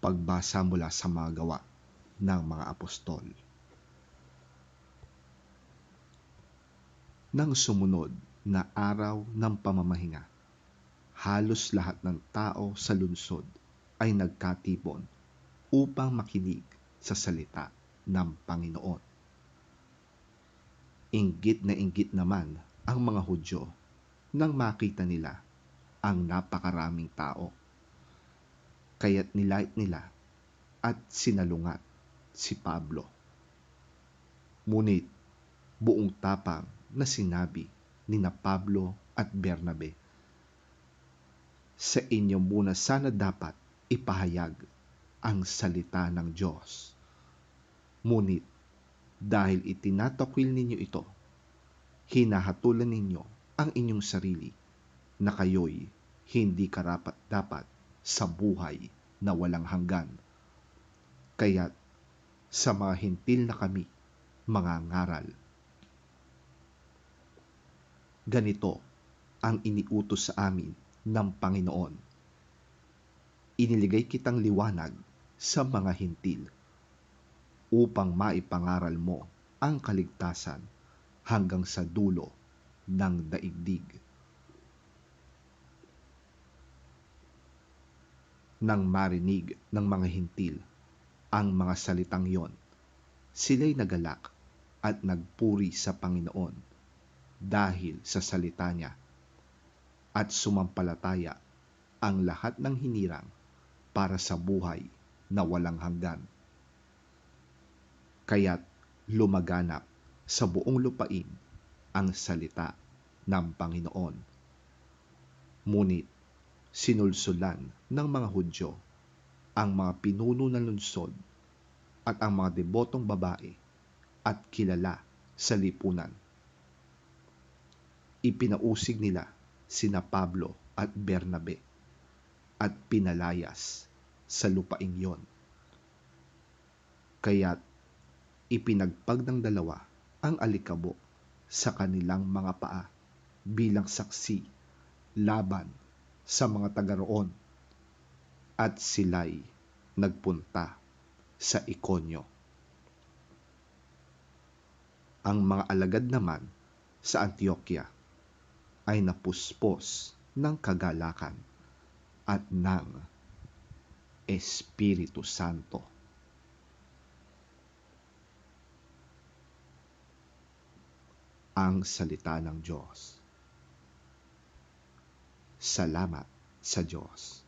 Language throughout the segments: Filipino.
Pagbasa mula sa mga gawa ng mga apostol. Nang sumunod na araw ng pamamahinga, halos lahat ng tao sa lungsod ay nagkatipon upang makinig sa salita ng Panginoon. Inggit na inggit naman ang mga Hudyo nang makita nila ang napakaraming tao. Kaya't nilait nila at sinalungat si Pablo. Ngunit buong tapang na sinabi ni na Pablo at Bernabe, sa inyo muna sana dapat ipahayag ang salita ng Diyos. Ngunit dahil itinatakwil ninyo ito, hinahatulan ninyo ang inyong sarili na kayo'y hindi karapat-dapat sa buhay na walang hanggan. Kaya't sa mga hintil na kami mangangaral. Ganito ang iniutos sa amin ng Panginoon. Iniligay kitang liwanag sa mga hintil upang maipangaral mo ang kaligtasan hanggang sa dulo ng daigdig. Nang marinig ng mga hintil ang mga salitang yon, sila'y nagalak at nagpuri sa Panginoon dahil sa salita niya, at sumampalataya ang lahat ng hinirang para sa buhay na walang hanggan. Kaya't lumaganap sa buong lupain ang salita ng Panginoon. Ngunit sinulsulan ng mga Hudyo ang mga pinuno ng lungsod at ang mga debotong babae at kilala sa lipunan. Ipinausig nila sina Pablo at Bernabe at pinalayas sa lupaing yon. Kaya't ipinagpag ng dalawa ang alikabok sa kanilang mga paa bilang saksi laban sa mga taga roon, at sila'y nagpunta sa Ikonyo. Ang mga alagad naman sa Antioquia ay napuspos ng kagalakan at ng Espiritu Santo. Ang salita ng Diyos. Salamat sa Diyos.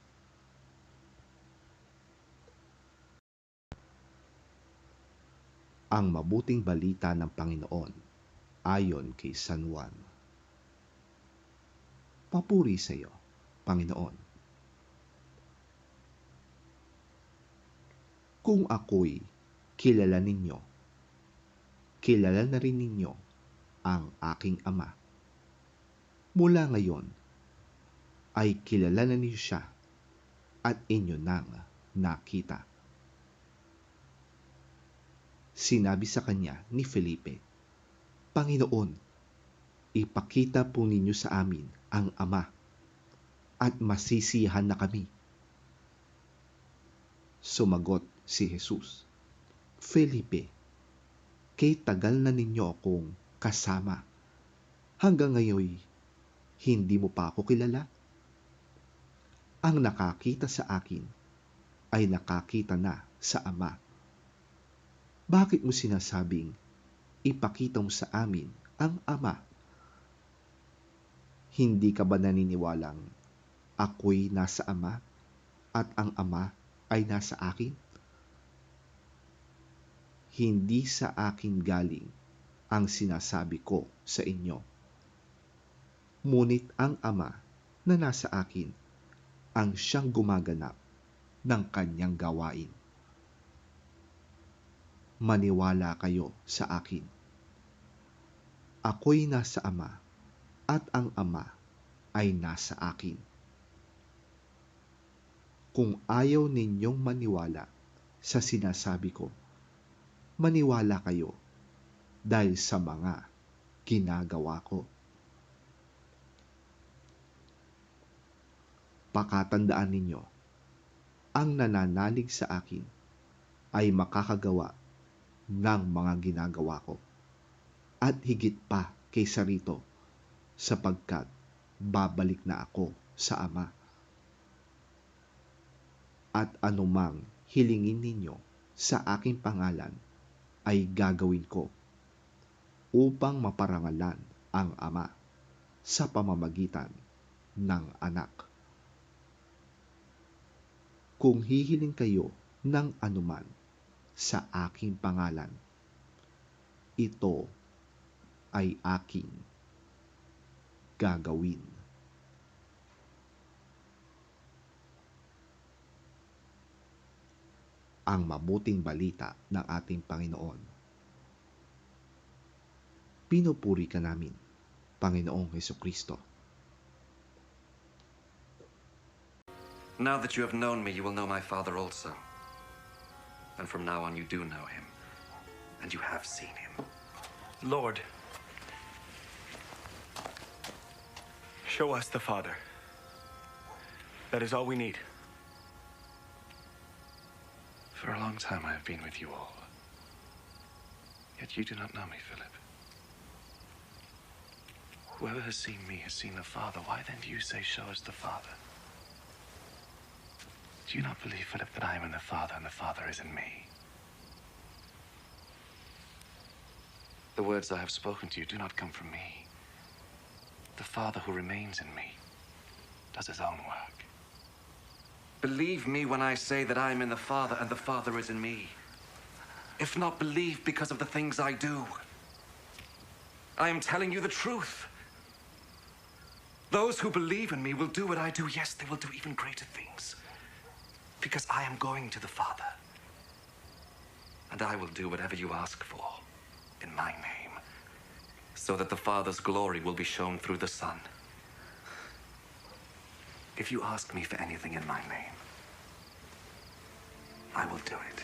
Ang mabuting balita ng Panginoon ayon kay San Juan. Papuri sa iyo, Panginoon. Kung ako'y kilala ninyo, kilala na rin ninyo ang aking Ama. Mula ngayon ay kilala na niyo siya at inyo nang nakita. Sinabi sa kanya ni Felipe, Panginoon, ipakita po ninyo sa amin ang Ama at masisiyahan na kami. Sumagot si Jesus, Felipe, kay tagal na ninyo akong kasama. Hanggang ngayon, hindi mo pa ako kilala? Ang nakakita sa akin ay nakakita na sa Ama. Bakit mo sinasabing, ipakita mo sa amin ang Ama? Hindi ka ba naniniwalang ako'y nasa Ama at ang Ama ay nasa akin? Hindi sa akin galing ang sinasabi ko sa inyo. Ngunit ang Ama na nasa akin ang siyang gumaganap ng kanyang gawain. Maniwala kayo sa akin. Ako'y nasa Ama at ang Ama ay nasa akin. Kung ayaw ninyong maniwala sa sinasabi ko, maniwala kayo dahil sa mga ginagawa ko. Pakatandaan ninyo, ang nananalig sa akin ay makakagawa ng mga ginagawa ko, at higit pa kaysa rito, sapagkat babalik na ako sa Ama. At anumang hilingin ninyo sa aking pangalan ay gagawin ko, upang maparangalan ang Ama sa pamamagitan ng Anak. Kung hihiling kayo ng anuman sa aking pangalan, ito ay aking gagawin. Ang mabuting balita ng ating Panginoon. Pinupuri ka namin, Panginoong Hesukristo. Now that you have known me, you will know my Father also. And from now on you do know him, and you have seen him. Lord, show us the Father. That is all we need. For a long time I have been with you all. Yet you do not know me, Philip. Whoever has seen me has seen the Father. Why then do you say, show us the Father? Do you not believe, Philip, that I am in the Father and the Father is in me? The words I have spoken to you do not come from me. The Father who remains in me does his own work. Believe me when I say that I am in the Father and the Father is in me. If not, believe because of the things I do. I am telling you the truth. Those who believe in me will do what I do. Yes, they will do even greater things. Because I am going to the Father. And I will do whatever you ask for in my name, so that the Father's glory will be shown through the Son. If you ask me for anything in my name, I will do it.